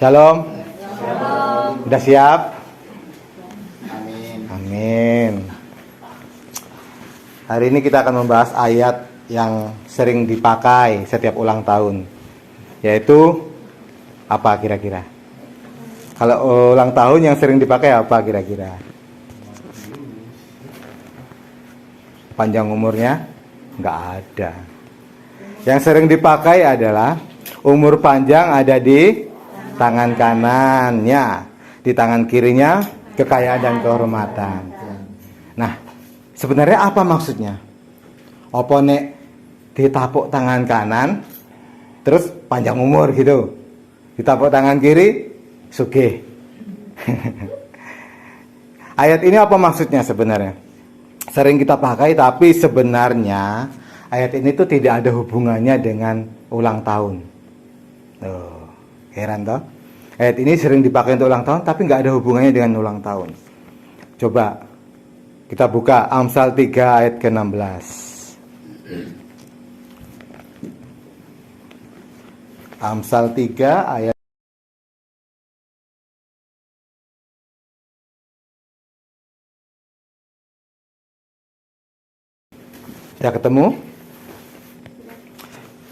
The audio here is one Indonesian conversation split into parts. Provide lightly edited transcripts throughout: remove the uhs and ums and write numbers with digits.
Shalom. Udah siap? Amin. Amin. Hari ini kita akan membahas ayat yang sering dipakai setiap ulang tahun, yaitu apa kira-kira? Kalau ulang tahun yang sering dipakai apa kira-kira? Panjang umurnya? Nggak ada. Yang sering dipakai adalah umur panjang ada di tangan kanannya, di tangan kirinya kekayaan dan kehormatan. Nah, sebenarnya apa maksudnya? Apa nek ditapuk tangan kanan terus panjang umur gitu, ditapuk tangan kiri sugih. Ayat ini apa maksudnya sebenarnya? Sering kita pakai, tapi sebenarnya ayat ini tuh tidak ada hubungannya dengan ulang tahun. Oh, heran toh? Ayat ini sering dipakai untuk ulang tahun, tapi nggak ada hubungannya dengan ulang tahun. Coba kita buka Amsal 3 ayat ke-16. Amsal 3 ayat. Sudah ketemu?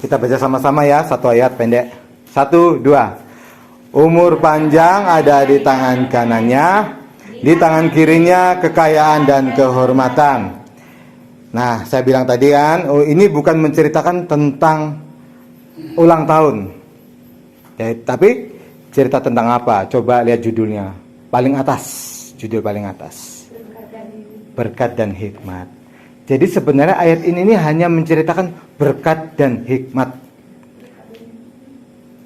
Kita baca sama-sama ya, satu ayat pendek. 1, 2. Umur panjang ada di tangan kanannya, di tangan kirinya kekayaan dan kehormatan. Nah, saya bilang tadi kan, ini bukan menceritakan tentang ulang tahun. Ya, tapi cerita tentang apa? Coba lihat judulnya. Paling atas, judul paling atas. Berkat dan hikmat. Jadi sebenarnya ayat ini hanya menceritakan berkat dan hikmat.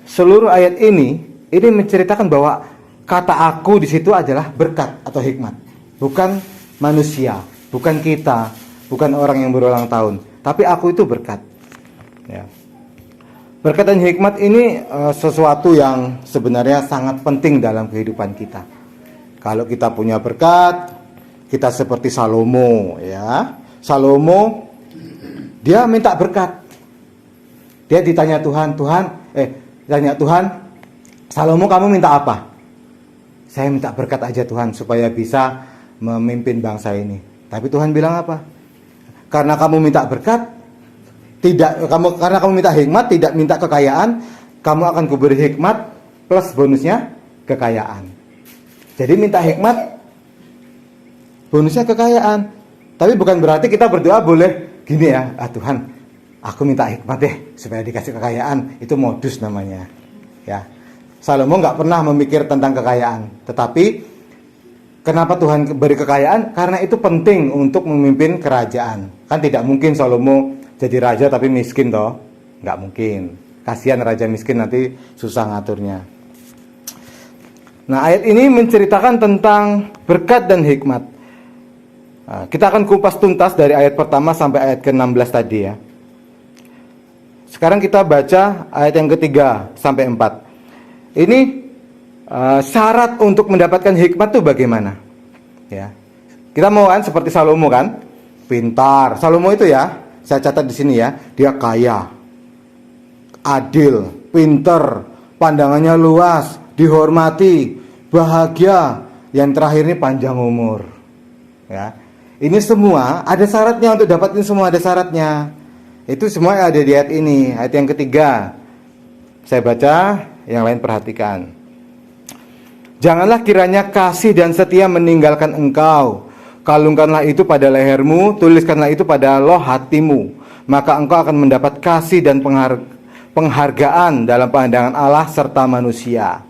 Seluruh ayat ini menceritakan bahwa kata aku di situ adalah berkat atau hikmat, bukan manusia, bukan kita, bukan orang yang berulang tahun, tapi aku itu berkat. Ya. Berkat dan hikmat ini sesuatu yang sebenarnya sangat penting dalam kehidupan kita. Kalau kita punya berkat, kita seperti Salomo, ya. Salomo dia minta berkat. Dia ditanya Tuhan, Salomo kamu minta apa? Saya minta berkat aja Tuhan supaya bisa memimpin bangsa ini. Tapi Tuhan bilang apa? Karena kamu minta berkat, karena kamu minta hikmat, tidak minta kekayaan, kamu akan kuberi hikmat plus bonusnya kekayaan. Jadi minta hikmat, bonusnya kekayaan. Tapi bukan berarti kita berdoa boleh gini ya, Tuhan, aku minta hikmat deh supaya dikasih kekayaan. Itu modus namanya. Ya, Salomo nggak pernah memikir tentang kekayaan. Tetapi kenapa Tuhan beri kekayaan? Karena itu penting untuk memimpin kerajaan. Kan tidak mungkin Salomo jadi raja tapi miskin toh, nggak mungkin. Kasihan raja miskin, nanti susah ngaturnya. Nah, ayat ini menceritakan tentang berkat dan hikmat. Kita akan kupas tuntas dari ayat pertama sampai ayat ke-16 tadi ya. Sekarang kita baca ayat yang ketiga sampai 4. Ini syarat untuk mendapatkan hikmat itu bagaimana? Ya. Kita mau kan seperti Salomo kan? Pintar. Salomo itu ya, saya catat di sini ya, dia kaya, adil, pintar, pandangannya luas, dihormati, bahagia, yang terakhir ini panjang umur. Ya. Ini semua ada syaratnya, untuk dapatin semua ada syaratnya. Itu semua ada di ayat ini, ayat yang ketiga. Saya baca, yang lain perhatikan. Janganlah kiranya kasih dan setia meninggalkan engkau. Kalungkanlah itu pada lehermu, tuliskanlah itu pada loh hatimu. Maka engkau akan mendapat kasih dan penghargaan dalam pandangan Allah serta manusia.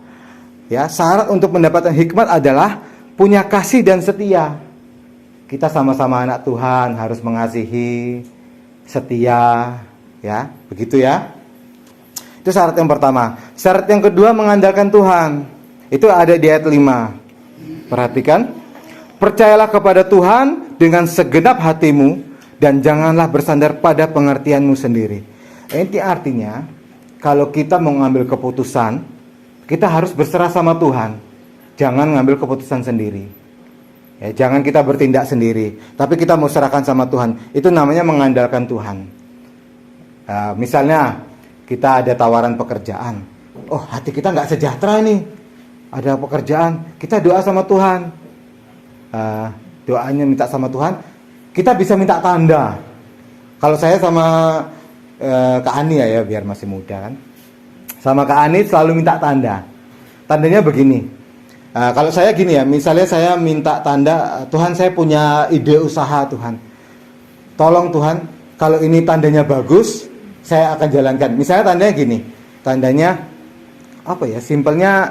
Ya, syarat untuk mendapatkan hikmat adalah punya kasih dan setia. Kita sama-sama anak Tuhan harus mengasihi, setia, ya, begitu ya. Itu syarat yang pertama. Syarat yang kedua mengandalkan Tuhan. Itu ada di ayat 5. Perhatikan. Percayalah kepada Tuhan dengan segenap hatimu dan janganlah bersandar pada pengertianmu sendiri. Ini artinya kalau kita mau ngambil keputusan, kita harus berserah sama Tuhan. Jangan ngambil keputusan sendiri. Ya, jangan kita bertindak sendiri, tapi kita mau serahkan sama Tuhan. Itu namanya mengandalkan Tuhan. Misalnya kita ada tawaran pekerjaan, oh hati kita nggak sejahtera nih, ada pekerjaan, kita doa sama Tuhan. Doanya minta sama Tuhan, kita bisa minta tanda. Kalau saya sama Kak Ani ya, biar masih muda kan, sama Kak Ani selalu minta tanda. Tandanya begini, kalau saya gini ya, misalnya saya minta tanda, Tuhan saya punya ide usaha Tuhan, tolong Tuhan, kalau ini tandanya bagus, saya akan jalankan. Misalnya tandanya gini, tandanya apa ya, simpelnya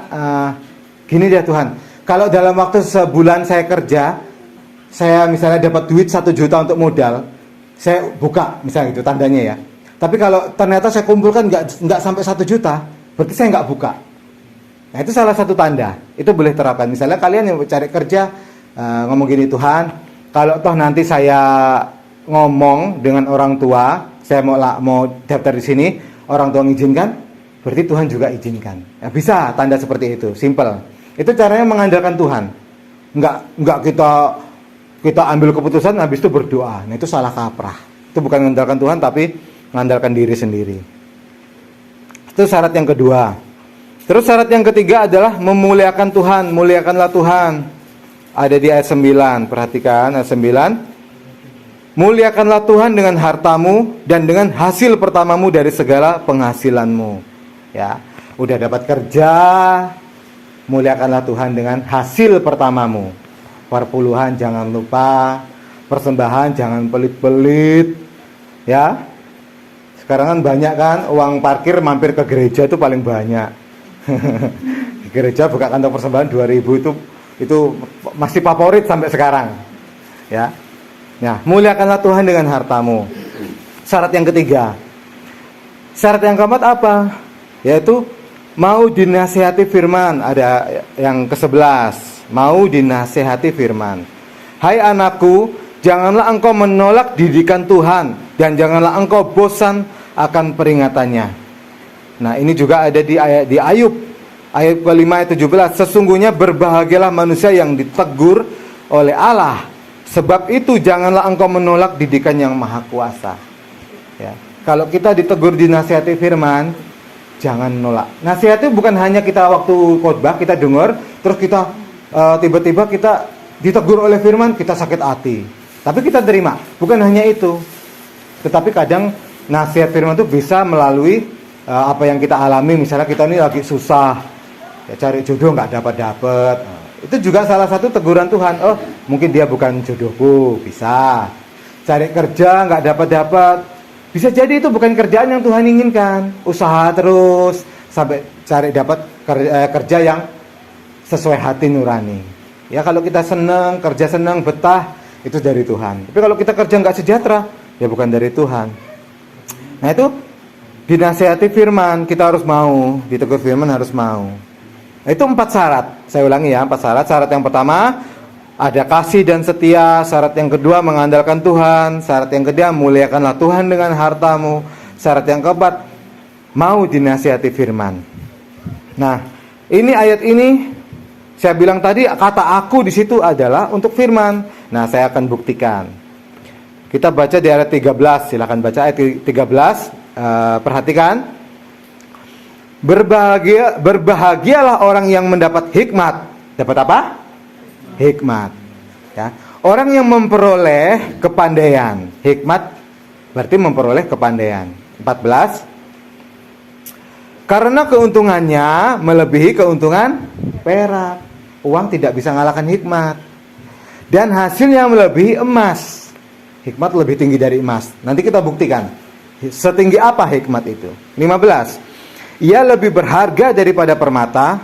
gini deh Tuhan, kalau dalam waktu sebulan saya kerja, saya misalnya dapat duit 1 juta untuk modal, saya buka misalnya itu tandanya ya. Tapi kalau ternyata saya kumpulkan nggak sampai 1 juta, berarti saya nggak buka. Nah itu salah satu tanda, itu boleh terapkan. Misalnya kalian yang cari kerja, ngomong gini, Tuhan, kalau toh nanti saya ngomong dengan orang tua, saya mau daftar di sini, orang tua mengizinkan, berarti Tuhan juga izinkan. Ya, bisa tanda seperti itu, simple. Itu caranya mengandalkan Tuhan. Nggak kita ambil keputusan habis itu berdoa. Nah itu salah kaprah. Itu bukan mengandalkan Tuhan tapi mengandalkan diri sendiri. Itu syarat yang kedua. Terus syarat yang ketiga adalah memuliakan Tuhan. Muliakanlah Tuhan. Ada di ayat 9. Perhatikan ayat 9. Muliakanlah Tuhan dengan hartamu dan dengan hasil pertamamu dari segala penghasilanmu. Ya, udah dapat kerja, muliakanlah Tuhan dengan hasil pertamamu. Perpuluhan jangan lupa, persembahan jangan pelit-pelit. Ya. Sekarang kan banyak kan uang parkir mampir ke gereja itu paling banyak. Di gereja buka kantong persembahan 2.000 itu masih favorit sampai sekarang. Ya. Nah, muliakanlah Tuhan dengan hartamu. Syarat yang ketiga. Syarat yang keempat apa? Yaitu mau dinasihati firman. Ada yang ke-11. Mau dinasihati firman. Hai anakku, janganlah engkau menolak didikan Tuhan dan janganlah engkau bosan akan peringatannya. Nah, ini juga ada di Ayub ayat ke-5 ayat 17. Sesungguhnya berbahagialah manusia yang ditegur oleh Allah. Sebab itu janganlah engkau menolak didikan yang maha kuasa. Ya. Kalau kita ditegur dinasihati firman, jangan nolak. Nasihat itu bukan hanya kita waktu khotbah kita dengar, terus kita tiba-tiba kita ditegur oleh firman, kita sakit hati. Tapi kita terima. Bukan hanya itu. Tetapi kadang nasihat firman itu bisa melalui apa yang kita alami. Misalnya kita ini lagi susah, ya, cari jodoh nggak dapat. Itu juga salah satu teguran Tuhan. Oh, mungkin dia bukan jodohku, bisa. Cari kerja nggak dapat. Bisa jadi itu bukan kerjaan yang Tuhan inginkan. Usaha terus sampai cari dapat kerja yang sesuai hati nurani. Ya kalau kita senang, kerja senang, betah, itu dari Tuhan. Tapi kalau kita kerja nggak sejahtera, ya bukan dari Tuhan. Nah itu dinasihati firman, kita harus mau. Ditegur firman harus mau. Itu 4 syarat. Saya ulangi ya, 4 syarat. Syarat yang pertama, ada kasih dan setia. Syarat yang kedua, mengandalkan Tuhan. Syarat yang ketiga, muliakanlah Tuhan dengan hartamu. Syarat yang keempat, mau dinasihati firman. Nah, ini ayat ini saya bilang tadi kata aku di situ adalah untuk firman. Nah, saya akan buktikan. Kita baca di ayat 13. Silakan baca ayat 13. Perhatikan. Berbahagialah orang yang mendapat hikmat. Dapat apa? Hikmat. Ya. Orang yang memperoleh kepandaian. Hikmat berarti memperoleh kepandaian. 14. Karena keuntungannya melebihi keuntungan perak. Uang tidak bisa mengalahkan hikmat. Dan hasilnya melebihi emas. Hikmat lebih tinggi dari emas. Nanti kita buktikan. Setinggi apa hikmat itu? 15. Ia lebih berharga daripada permata.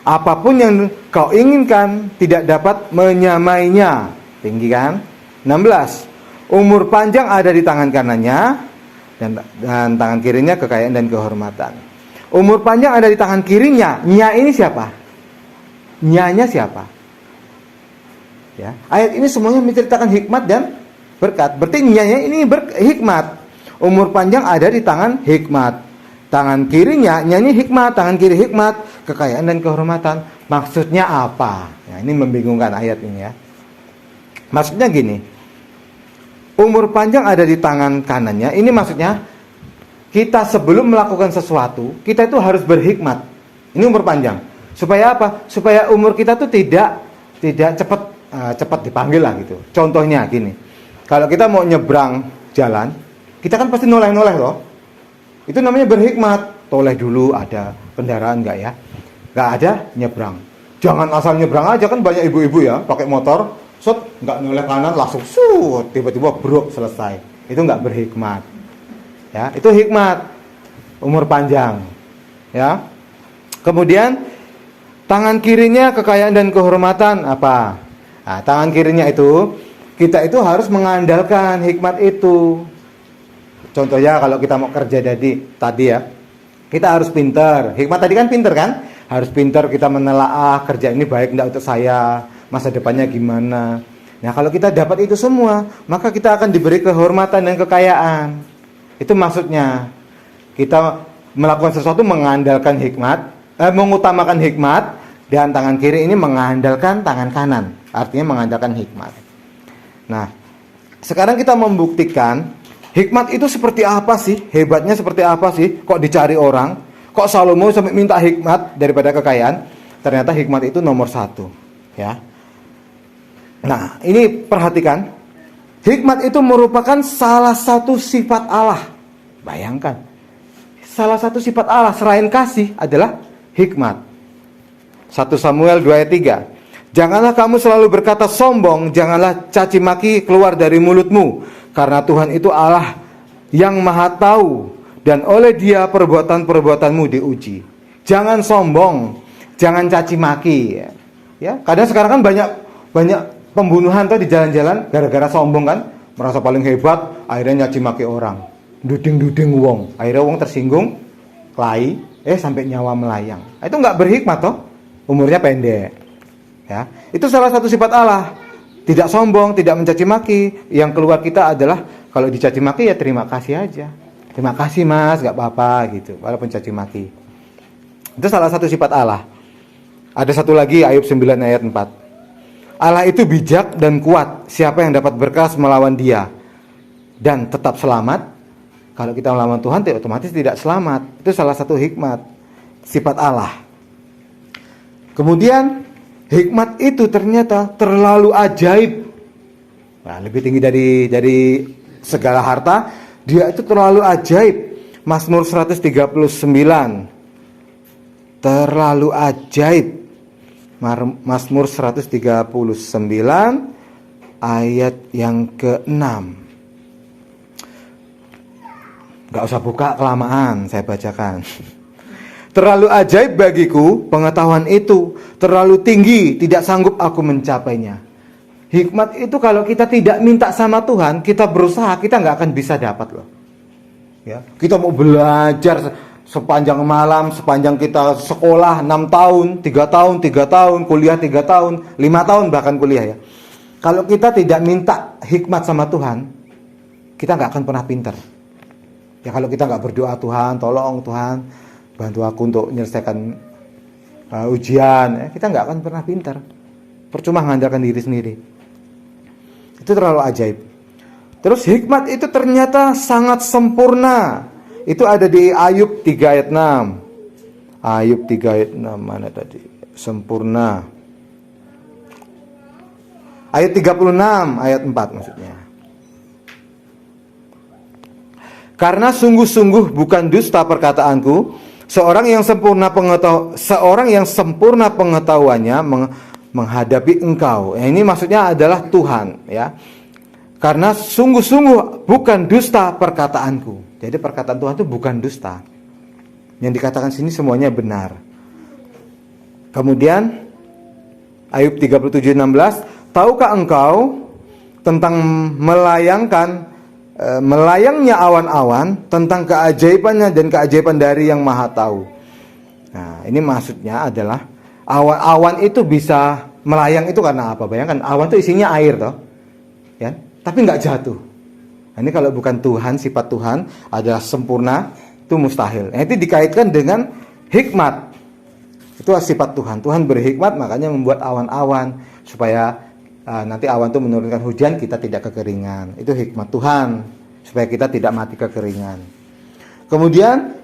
Apapun yang kau inginkan tidak dapat menyamainya. Tinggi kan? 16. Umur panjang ada di tangan kanannya dan tangan kirinya kekayaan dan kehormatan. Umur panjang ada di tangan kirinya. Nya ini siapa? Nyanya siapa? Ya. Ayat ini semuanya menceritakan hikmat dan berkat. Berarti nyanya ini hikmat. Umur panjang ada di tangan hikmat. Tangan kirinya nyanyi hikmat, tangan kiri hikmat, kekayaan dan kehormatan. Maksudnya apa? Ya, ini membingungkan ayat ini ya. Maksudnya gini. Umur panjang ada di tangan kanannya. Ini maksudnya kita sebelum melakukan sesuatu, kita itu harus berhikmat. Ini umur panjang. Supaya apa? Supaya umur kita tuh tidak cepat dipanggil lah gitu. Contohnya gini. Kalau kita mau nyebrang jalan, kita kan pasti noleh-noleh loh. Itu namanya berhikmat. Toleh dulu, ada kendaraan enggak ya? Enggak ada, nyebrang. Jangan asal nyebrang aja, kan banyak ibu-ibu ya pakai motor, enggak noleh kanan langsung tiba-tiba brok selesai. Itu enggak berhikmat. Ya, itu hikmat. Umur panjang. Ya. Kemudian tangan kirinya kekayaan dan kehormatan apa? Nah, tangan kirinya itu kita itu harus mengandalkan hikmat itu. Contohnya kalau kita mau kerja tadi ya, kita harus pintar. Hikmat tadi kan pintar kan? Harus pintar kita menelaah kerja ini baik enggak untuk saya, masa depannya gimana. Nah, kalau kita dapat itu semua, maka kita akan diberi kehormatan dan kekayaan. Itu maksudnya. Kita melakukan sesuatu mengandalkan hikmat, mengutamakan hikmat, dan tangan kiri ini mengandalkan tangan kanan. Artinya mengandalkan hikmat. Nah, sekarang kita membuktikan hikmat itu seperti apa sih? Hebatnya seperti apa sih? Kok dicari orang? Kok Salomo sampai minta hikmat daripada kekayaan? Ternyata hikmat itu nomor 1. Ya. Nah, ini perhatikan. Hikmat itu merupakan salah satu sifat Allah. Bayangkan. Salah satu sifat Allah selain kasih adalah hikmat. 1 Samuel 2 ayat 3. Janganlah kamu selalu berkata sombong, janganlah caci maki keluar dari mulutmu, karena Tuhan itu Allah yang maha tahu, dan oleh Dia perbuatan-perbuatanmu diuji. Jangan sombong, jangan caci maki. Ya, kadang sekarang kan banyak pembunuhan tuh di jalan-jalan gara-gara sombong kan, merasa paling hebat, akhirnya nyaci maki orang, duding wong, akhirnya wong tersinggung, kelahi, sampai nyawa melayang. Itu nggak berhikmat toh, umurnya pendek. Ya, itu salah satu sifat Allah. Tidak sombong, tidak mencaci maki. Yang keluar kita adalah kalau dicaci maki ya terima kasih aja. Terima kasih mas, nggak apa-apa gitu. Walaupun caci maki. Itu salah satu sifat Allah. Ada satu lagi Ayub 9 ayat 4. Allah itu bijak dan kuat. Siapa yang dapat berkeras melawan Dia dan tetap selamat? Kalau kita melawan Tuhan, otomatis tidak selamat. Itu salah satu hikmat, sifat Allah. Kemudian hikmat itu ternyata terlalu ajaib. Nah, lebih tinggi dari segala harta. Dia itu terlalu ajaib. Mazmur 139. Terlalu ajaib. Mazmur 139 ayat yang ke-6. Gak usah buka kelamaan, saya bacakan. Terlalu ajaib bagiku pengetahuan itu, terlalu tinggi, tidak sanggup aku mencapainya. Hikmat itu kalau kita tidak minta sama Tuhan, kita berusaha, kita nggak akan bisa dapat loh. Ya, kita mau belajar sepanjang malam, sepanjang kita sekolah 6 tahun, 3 tahun, kuliah 3 tahun, 5 tahun bahkan kuliah ya. Kalau kita tidak minta hikmat sama Tuhan, kita nggak akan pernah pintar. Ya kalau kita nggak berdoa, Tuhan, tolong Tuhan, bantu aku untuk menyelesaikan ujian, kita nggak akan pernah pintar. Percuma mengandalkan diri sendiri. Itu terlalu ajaib. Terus hikmat itu ternyata sangat sempurna. Itu ada di Ayub 3 ayat 6. Ayub 3 ayat 6 mana tadi? Sempurna. Ayat 36 ayat 4 maksudnya. Karena sungguh-sungguh bukan dusta perkataanku, seorang yang sempurna pengetahuannya menghadapi engkau. Ini maksudnya adalah Tuhan, ya. Karena sungguh-sungguh bukan dusta perkataanku. Jadi perkataan Tuhan itu bukan dusta. Yang dikatakan sini semuanya benar. Kemudian Ayub 37:16, tahukah engkau tentang melayangnya awan-awan, tentang keajaibannya dan keajaiban dari yang maha tahu. Nah, ini maksudnya adalah awan-awan itu bisa melayang itu karena apa? Bayangkan, awan itu isinya air toh. Ya, tapi nggak jatuh. Nah, ini kalau bukan Tuhan, sifat Tuhan adalah sempurna, itu mustahil. Nah, itu dikaitkan dengan hikmat. Itu sifat Tuhan. Tuhan berhikmat, makanya membuat awan-awan supaya nanti awan itu menurunkan hujan, kita tidak kekeringan. Itu hikmat Tuhan, supaya kita tidak mati kekeringan. Kemudian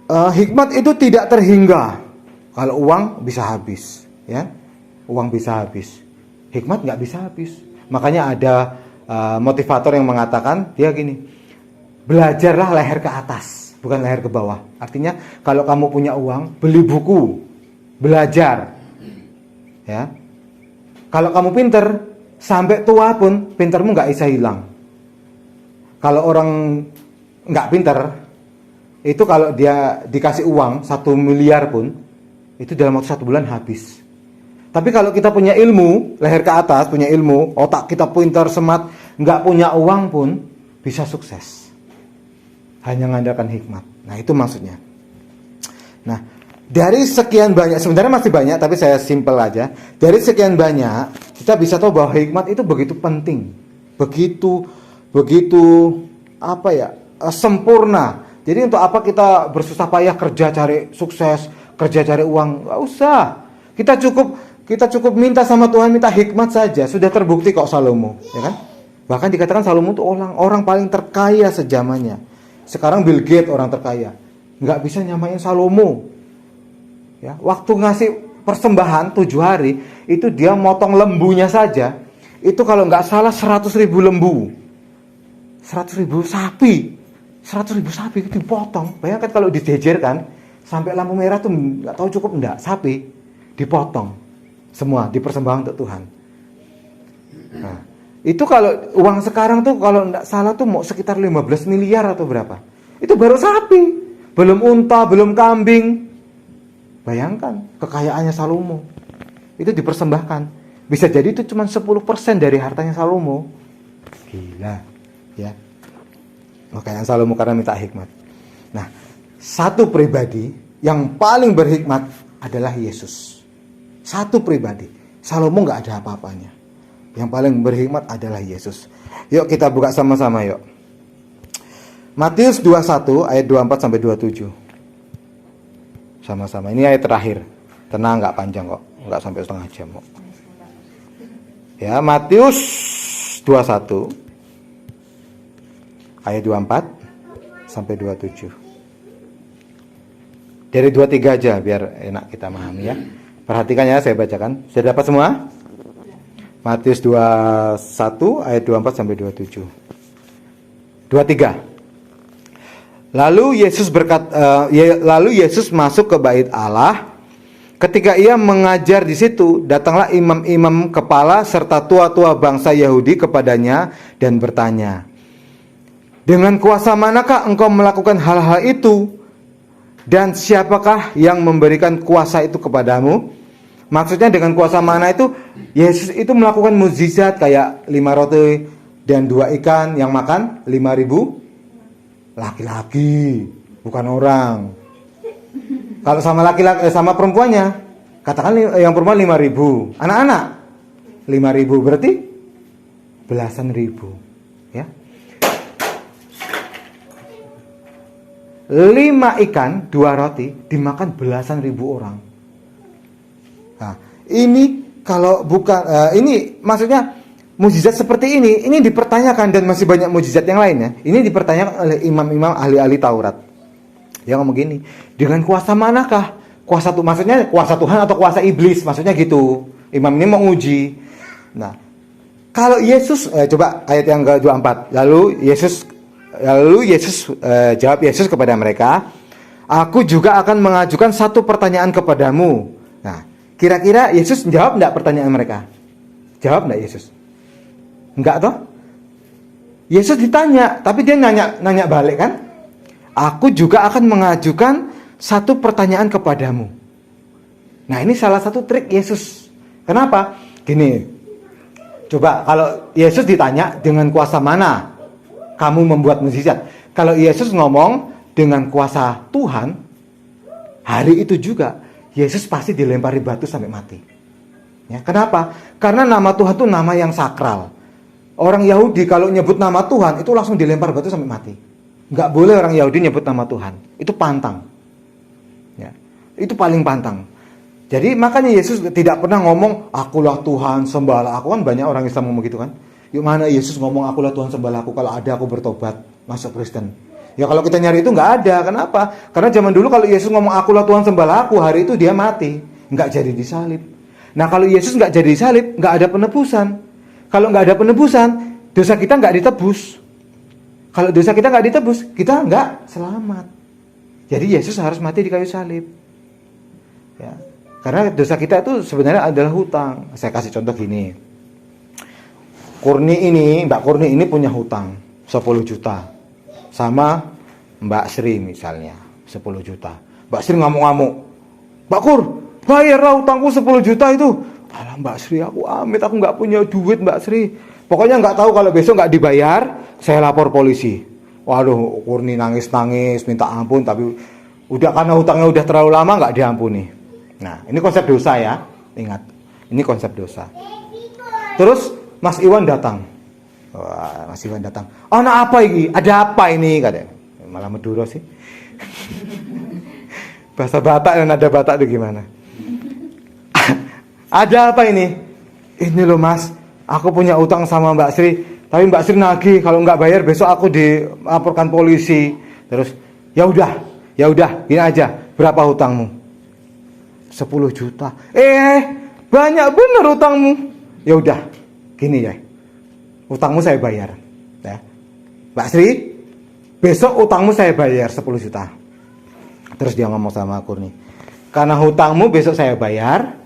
hikmat itu tidak terhingga. Kalau uang bisa habis, ya, uang bisa habis. Hikmat nggak bisa habis. Makanya ada motivator yang mengatakan dia gini, belajarlah leher ke atas, bukan leher ke bawah. Artinya kalau kamu punya uang, beli buku, belajar, ya. Kalau kamu pinter, sampai tua pun pintermu nggak bisa hilang. Kalau orang nggak pinter, itu kalau dia dikasih uang 1 miliar pun, itu dalam waktu 1 bulan habis. Tapi kalau kita punya ilmu, leher ke atas, punya ilmu, otak kita pintar, smart, nggak punya uang pun bisa sukses. Hanya mengandalkan hikmat. Nah, itu maksudnya. Nah, dari sekian banyak, sebenarnya masih banyak, tapi saya simpel aja. Dari sekian banyak, kita bisa tahu bahwa hikmat itu begitu penting, begitu sempurna. Jadi untuk apa kita bersusah payah kerja cari sukses, kerja cari uang? Nggak usah. Kita cukup minta sama Tuhan, minta hikmat saja. Sudah terbukti kok Salomo, ya kan? Bahkan dikatakan Salomo itu orang paling terkaya sejamannya. Sekarang Bill Gates orang terkaya, nggak bisa nyamain Salomo. Ya, waktu ngasih persembahan 7 hari, itu dia motong lembunya saja. Itu kalau nggak salah 100.000 lembu, 100.000 sapi, 100.000 sapi itu dipotong. Bayangkan kalau dijejerkan sampai lampu merah tuh nggak tahu cukup enggak, sapi dipotong semua dipersembahkan untuk Tuhan. Nah, itu kalau uang sekarang tuh kalau enggak salah tuh mau sekitar 15 miliar atau berapa. Itu baru sapi, belum unta, belum kambing. Bayangkan kekayaannya Salomo. Itu dipersembahkan. Bisa jadi itu cuma 10% dari hartanya Salomo. Gila, ya. Kekayaan Salomo karena minta hikmat. Nah, satu pribadi yang paling berhikmat adalah Yesus. Satu pribadi. Salomo nggak ada apa-apanya. Yang paling berhikmat adalah Yesus. Yuk kita buka sama-sama yuk. Matius 21 ayat 24 sampai 27. Sama-sama. Ini ayat terakhir. Tenang, nggak panjang kok. Nggak sampai setengah jam kok. Ya, Matius 21 ayat 24 sampai 27. Dari 23 aja biar enak kita memahami ya. Perhatikan ya, saya bacakan. Sudah dapat semua? Matius 21 ayat 24 sampai 27. 23. Lalu Yesus masuk ke bait Allah. Ketika ia mengajar di situ, datanglah imam-imam kepala serta tua-tua bangsa Yahudi kepadanya dan bertanya, "Dengan kuasa manakah engkau melakukan hal-hal itu? Dan siapakah yang memberikan kuasa itu kepadamu?" Maksudnya dengan kuasa mana itu? Yesus itu melakukan mukjizat kayak 5 roti dan 2 ikan yang makan 5.000 laki-laki, bukan orang. Kalau sama laki-laki sama perempuannya, katakan yang perempuan 5.000, anak-anak 5.000 berarti belasan ribu, ya. 5 ikan, 2 roti dimakan belasan ribu orang. Nah, ini kalau bukan ini maksudnya mukjizat seperti ini dipertanyakan dan masih banyak mukjizat yang lainnya. Ini dipertanyakan oleh imam-imam ahli-ahli Taurat. Yang ngomong gini, dengan kuasa manakah? Kuasa tuh maksudnya kuasa Tuhan atau kuasa iblis? Maksudnya gitu. Imam ini mau uji. Nah, kalau Yesus coba ayat yang ke-24. Lalu Yesus jawab Yesus kepada mereka, "Aku juga akan mengajukan satu pertanyaan kepadamu." Nah, kira-kira Yesus jawab enggak pertanyaan mereka? Jawab enggak Yesus? Enggak toh? Yesus ditanya, tapi dia nanya balik kan? "Aku juga akan mengajukan satu pertanyaan kepadamu." Nah, ini salah satu trik Yesus. Kenapa? Gini. Coba kalau Yesus ditanya, "Dengan kuasa mana kamu membuat mukjizat?" Kalau Yesus ngomong dengan kuasa Tuhan, hari itu juga Yesus pasti dilempari batu sampai mati. Ya, kenapa? Karena nama Tuhan itu nama yang sakral. Orang Yahudi kalau nyebut nama Tuhan itu langsung dilempar batu sampai mati. Nggak boleh orang Yahudi nyebut nama Tuhan. Itu pantang. Ya, itu paling pantang. Jadi makanya Yesus tidak pernah ngomong, "Akulah Tuhan, sembahlah aku." Kan banyak orang Islam ngomong gitu kan. Yuk mana Yesus ngomong, "Akulah Tuhan, sembahlah aku, kalau ada aku bertobat masuk Kristen." Ya kalau kita nyari itu nggak ada. Kenapa? Karena zaman dulu kalau Yesus ngomong akulah Tuhan sembahlah aku, hari itu dia mati, nggak jadi disalib. Nah kalau Yesus nggak jadi disalib, nggak ada penebusan. Kalau nggak ada penebusan, dosa kita nggak ditebus. Kalau dosa kita nggak ditebus, kita nggak selamat. Jadi Yesus harus mati di kayu salib. Ya. Karena dosa kita itu sebenarnya adalah hutang. Saya kasih contoh gini. Mbak Kurni ini punya hutang 10 juta. Sama Mbak Sri misalnya 10 juta. Mbak Sri ngamuk-ngamuk, Mbak Kur, bayarlah utangku 10 juta itu. Alah Mbak Sri, aku amit, aku nggak punya duit Mbak Sri. Pokoknya nggak tahu kalau besok nggak dibayar, saya lapor polisi. Waduh, Kurni nangis-nangis minta ampun, tapi udah karena hutangnya udah terlalu lama nggak diampuni. Nah, ini konsep dosa ya, ingat, ini konsep dosa. Terus Mas Iwan datang. Wah, Mas Iwan datang. Oh, nah apa ini? Ada apa ini? Katanya. Malah Madura sih. Bahasa Batak dan nada Batak itu gimana? Ada apa ini? Ini loh Mas, aku punya utang sama Mbak Sri. Tapi Mbak Sri nagih, kalau nggak bayar besok aku dilaporkan polisi. Terus, ya udah, gini aja. Berapa hutangmu? 10 juta. Banyak bener utangmu. Ya udah, gini ya. Utangmu saya bayar, ya. Mbak Sri, besok utangmu saya bayar 10 juta. Terus dia ngomong sama aku nih, karena hutangmu besok saya bayar,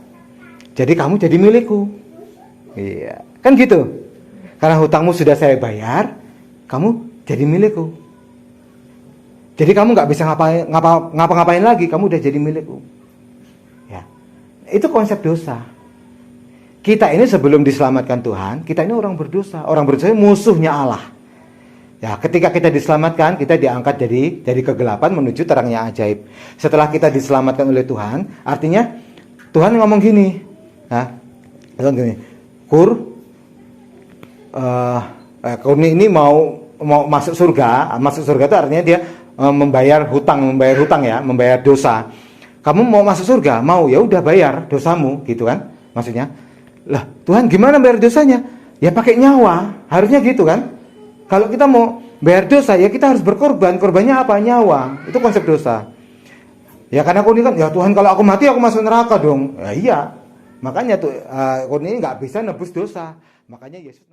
jadi kamu jadi milikku. Iya, kan gitu. Karena hutangmu sudah saya bayar, kamu jadi milikku. Jadi kamu nggak bisa ngapa-ngapain lagi, kamu udah jadi milikku. Ya, itu konsep dosa. Kita ini sebelum diselamatkan Tuhan, kita ini orang berdosa. Orang berdosa musuhnya Allah. Ya, ketika kita diselamatkan, kita diangkat dari kegelapan menuju terangnya ajaib. Setelah kita diselamatkan oleh Tuhan, artinya Tuhan ngomong gini. Tuhan gini, Kurni ini mau masuk surga. Masuk surga itu artinya dia membayar membayar dosa. Kamu mau masuk surga? Mau, ya udah bayar dosamu, gitu kan? Maksudnya. Lah, Tuhan gimana bayar dosanya? Ya pakai nyawa, harusnya gitu kan? Kalau kita mau bayar dosa, ya kita harus berkorban. Korbannya apa? Nyawa. Itu konsep dosa. Ya karena Kurni kan, ya Tuhan kalau aku mati aku masuk neraka dong. Ya iya. Makanya tuh Kurni ini nggak bisa nebus dosa. Makanya Yesus